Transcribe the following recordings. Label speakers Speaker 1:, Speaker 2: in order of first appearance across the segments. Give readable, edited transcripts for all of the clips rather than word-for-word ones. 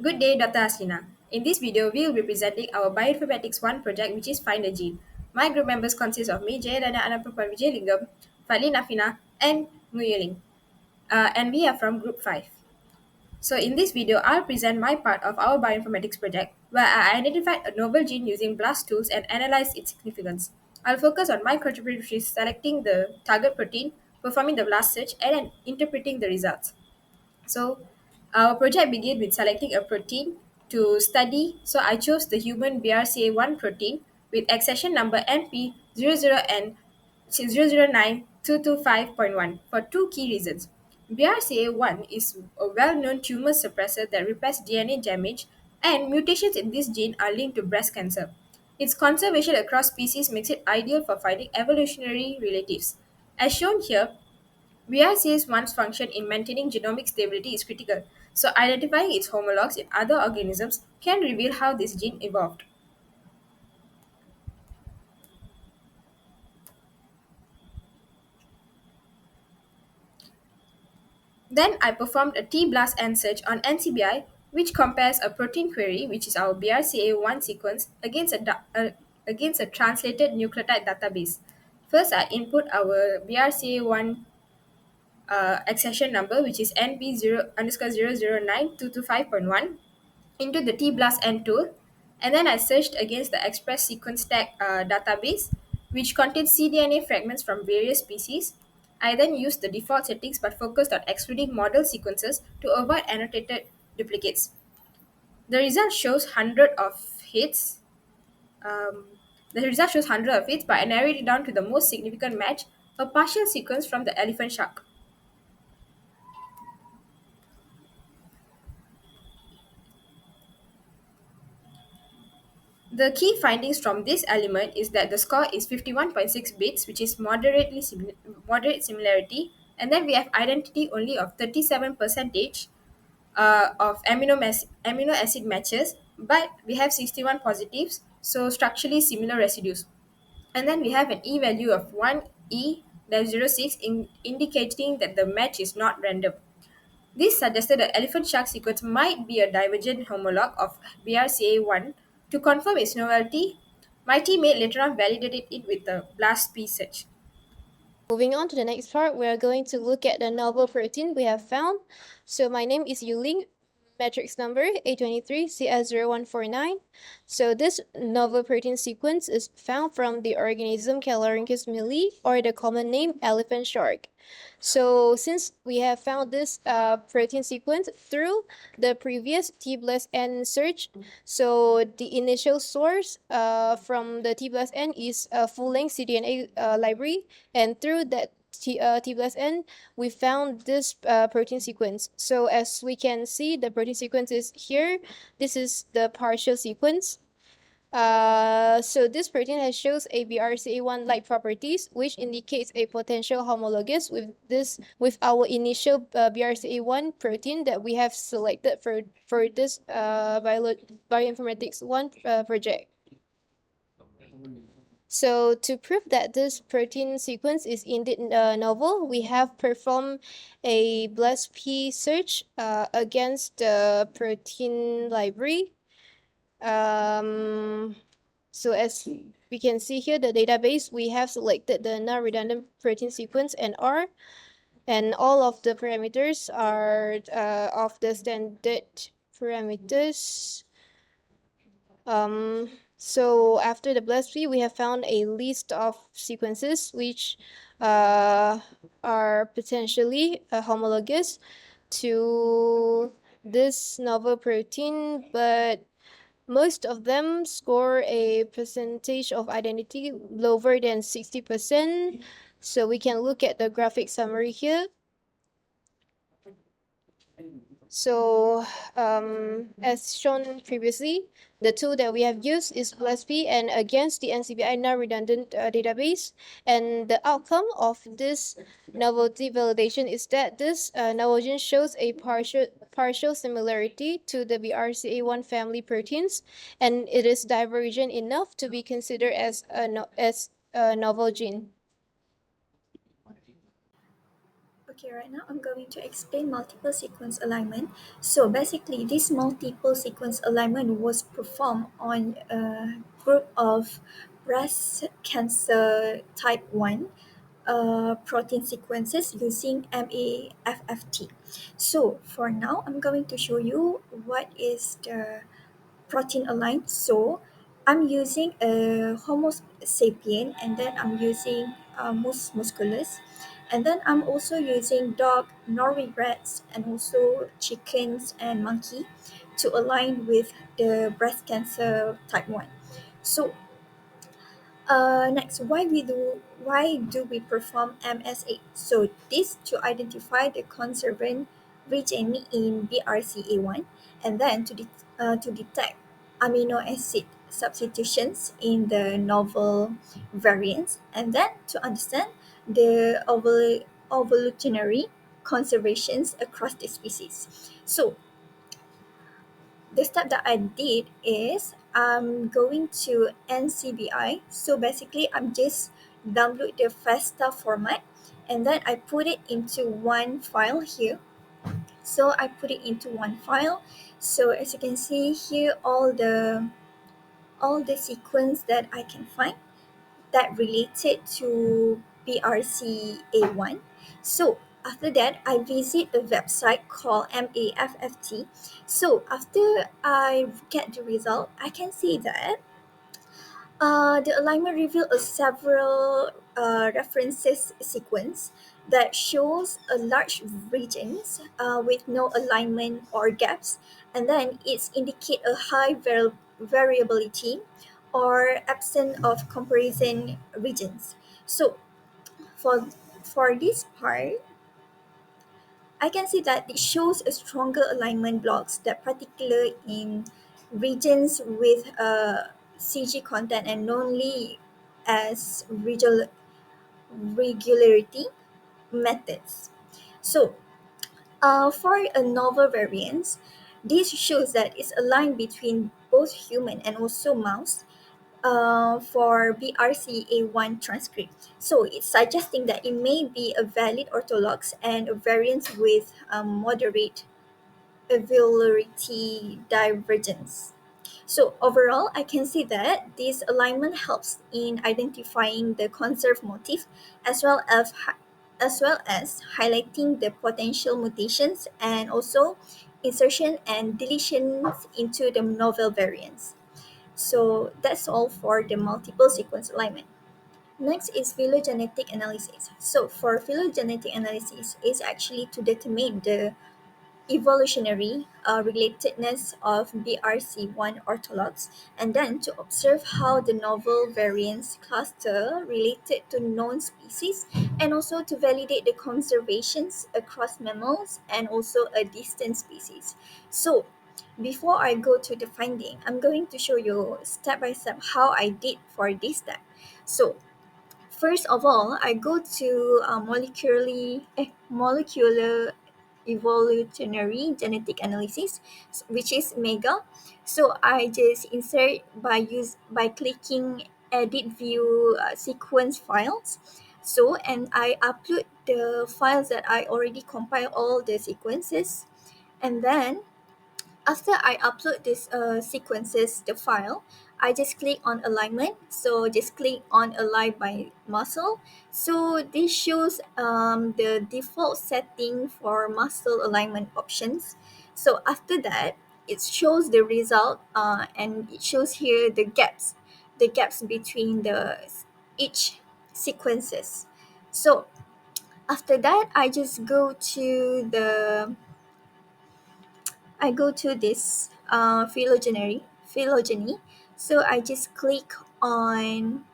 Speaker 1: Good day, Dr. Hasina. In this video, we will be presenting our Bioinformatics 1 project, which is Find a Gene. My group members consist of me, JAYADHANYA, VIJAYALINGAM, FADLIN, AFINA, and Nguyeling. And we are from Group 5. So in this video, I'll present my part of our bioinformatics project, where I identified a novel gene using BLAST tools and analyzed its significance. I'll focus on my contribution, which is selecting the target protein, performing the BLAST search, and then interpreting the results. So our project began with selecting a protein to study. So I chose the human BRCA1 protein with accession number NP00N 0092225.1 for two key reasons. BRCA1 is a well-known tumor suppressor that repairs DNA damage, and mutations in this gene are linked to breast cancer. Its conservation across species makes it ideal for finding evolutionary relatives. As shown here, BRCA1's function in maintaining genomic stability is critical, so identifying its homologs in other organisms can reveal how this gene evolved. Then I performed a T-BLAST-N search on NCBI, which compares a protein query, which is our BRCA1 sequence, against a translated nucleotide database. First, I input our BRCA1 accession number, which is NP0 underscore 0092225.1 into the T-BLAST-N tool, and then I searched against the Express Sequence Tag database, which contains cDNA fragments from various species. I then used the default settings but focused on excluding model sequences to avoid annotated duplicates. The result shows 100 of hits. Um, the result shows 100 of hits, but I narrowed it down to the most significant match, a partial sequence from the elephant shark. The key findings from this element is that the score is 51.6 bits, which is moderate similarity, and then we have identity only of 37 percentage of amino acid matches, but we have 61 positives, so structurally similar residues. And then we have an E value of 1E-06 indicating that the match is not random. This suggested that elephant shark sequence might be a divergent homolog of BRCA1. To confirm its novelty, my teammate later on validated it with the BLAST-P search.
Speaker 2: Moving on to the next part, we are going to look at the novel protein we have found. So my name is Yuling, matrix number A23CS0149. So this novel protein sequence is found from the organism Calorhynchus milli, or the common name elephant shark. So since we have found this protein sequence through the previous T-BLAST-N search, so the initial source from the T-BLAST-N is a full-length cDNA library, and through that T-BLAST-N, we found this protein sequence. So as we can see, the protein sequence is here. This is the partial sequence. So this protein has shows a BRCA1-like properties, which indicates a potential homologous with our initial BRCA1 protein that we have selected for this bioinformatics 1 project. So to prove that this protein sequence is indeed novel, we have performed a BLAST-P search against the protein library. So as we can see here, the database, we have selected the non-redundant protein sequence NR, and all of the parameters are of the standard parameters. So after the BLAST-P, we have found a list of sequences which are potentially homologous to this novel protein, but most of them score a percentage of identity lower than 60%. So we can look at the graphic summary here. So as shown previously, the tool that we have used is BLAST-P and against the NCBI non-redundant database. And the outcome of this novelty validation is that this novel gene shows a partial similarity to the BRCA1 family proteins, and it is divergent enough to be considered as a novel gene.
Speaker 3: Okay, right now I'm going to explain multiple sequence alignment. So basically, this multiple sequence alignment was performed on a group of breast cancer type 1 protein sequences using MAFFT. So for now, I'm going to show you what is the protein aligned. So I'm using a Homo sapien, and then I'm using musculus, and then I'm also using dog, Norway rats, and also chickens and monkey to align with the breast cancer type 1. So next, why do we perform MSA? So this to identify the conservant region in BRCA1, and then to detect amino acid substitutions in the novel variants, and then to understand the evolutionary conservations across the species. So the step that I did is I'm going to NCBI. So basically, I'm just download the FASTA format, and then I put it into one file here. So I put it into one file. So as you can see here, all the sequence that I can find that related to BRCA1. So after that, I visit a website called MAFFT. So after I get the result, I can see that the alignment revealed a several references sequence that shows a large regions with no alignment or gaps, and then it's indicate a high variability or absence of comparison regions. So for for this part, I can see that it shows a stronger alignment blocks that particular in regions with CG content and only as regularity methods. So for a novel variants, this shows that it's aligned between both human and also mouse for BRCA1 transcript. So it's suggesting that it may be a valid orthologs and a variant with moderate availability divergence. So overall, I can see that this alignment helps in identifying the conserved motif as well as highlighting the potential mutations and also insertion and deletions into the novel variants. So that's all for the multiple sequence alignment. Next is phylogenetic analysis. So for phylogenetic analysis is actually to determine the evolutionary relatedness of BRC1 orthologs, and then to observe how the novel variants cluster related to known species, and also to validate the conservations across mammals and also a distant species. So before I go to the finding, I'm going to show you step by step how I did for this step. So first of all, I go to molecular evolutionary genetic analysis, which is MEGA. So I just insert by clicking edit view sequence files. So and I upload the files that I already compile all the sequences, and then after I upload this sequences, the file, I just click on alignment. So just click on align by muscle. So this shows the default setting for muscle alignment options. So after that, it shows the result and it shows here the gaps between the each sequences. So after that, I go to this phylogeny. So I just click on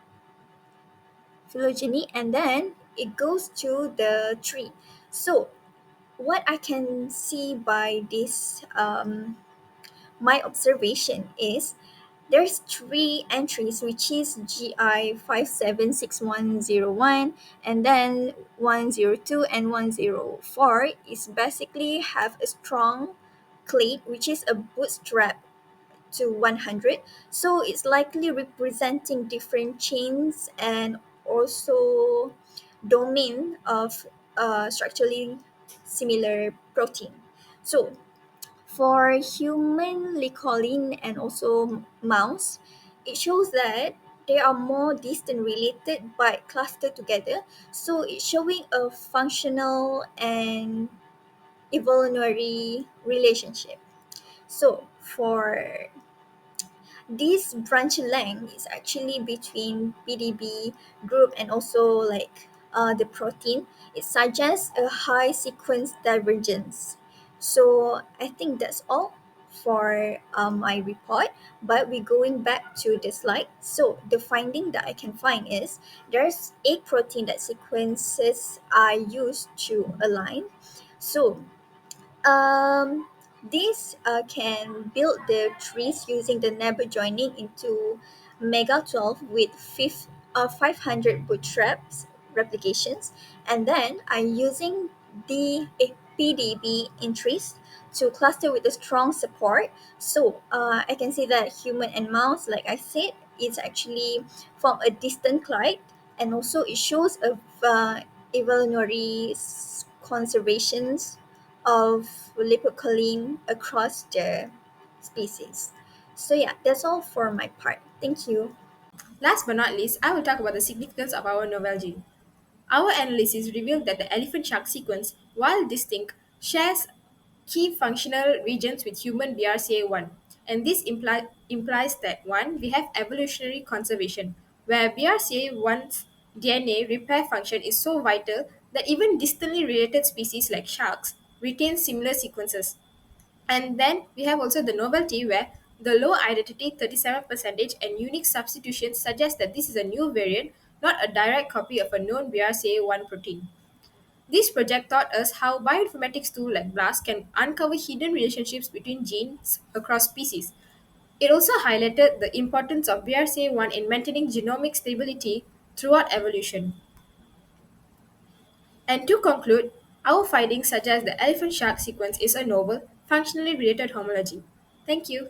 Speaker 3: phylogeny, and then it goes to the tree. So what I can see by this my observation is there's three entries, which is GI 576101, and then 102 and 104 is basically have a strong clade, which is a bootstrap to 100. So it's likely representing different chains and also domain of structurally similar protein. So for human licolin and also mouse, it shows that they are more distant related but clustered together. So it's showing a functional and evolutionary relationship. So for this branch length is actually between PDB group and also like the protein. It suggests a high sequence divergence. So I think that's all for my report. But we're going back to the slide. So the finding that I can find is there's 8 protein that sequences are used to align. So these can build the trees using the neighbor joining into Mega 12 with 500 bootstraps replications, and then I'm using the PDB in trees to cluster with a strong support. So I can see that human and mouse, like I said, is actually from a distant collide, and also it shows a evolutionary conservations of lipocalin across the species. So yeah, that's all for my part. Thank you.
Speaker 1: Last but not least, I will talk about the significance of our novel gene. Our analysis revealed that the elephant shark sequence, while distinct, shares key functional regions with human BRCA1. And this implies that 1. We have evolutionary conservation, where BRCA1's DNA repair function is so vital that even distantly related species like sharks retain similar sequences. And then we have also the novelty where the low identity 37% and unique substitutions suggest that this is a new variant, not a direct copy of a known BRCA1 protein. This project taught us how bioinformatics tools like BLAST can uncover hidden relationships between genes across species. It also highlighted the importance of BRCA1 in maintaining genomic stability throughout evolution. And to conclude, our findings suggest the elephant shark sequence is a novel, functionally related homology. Thank you.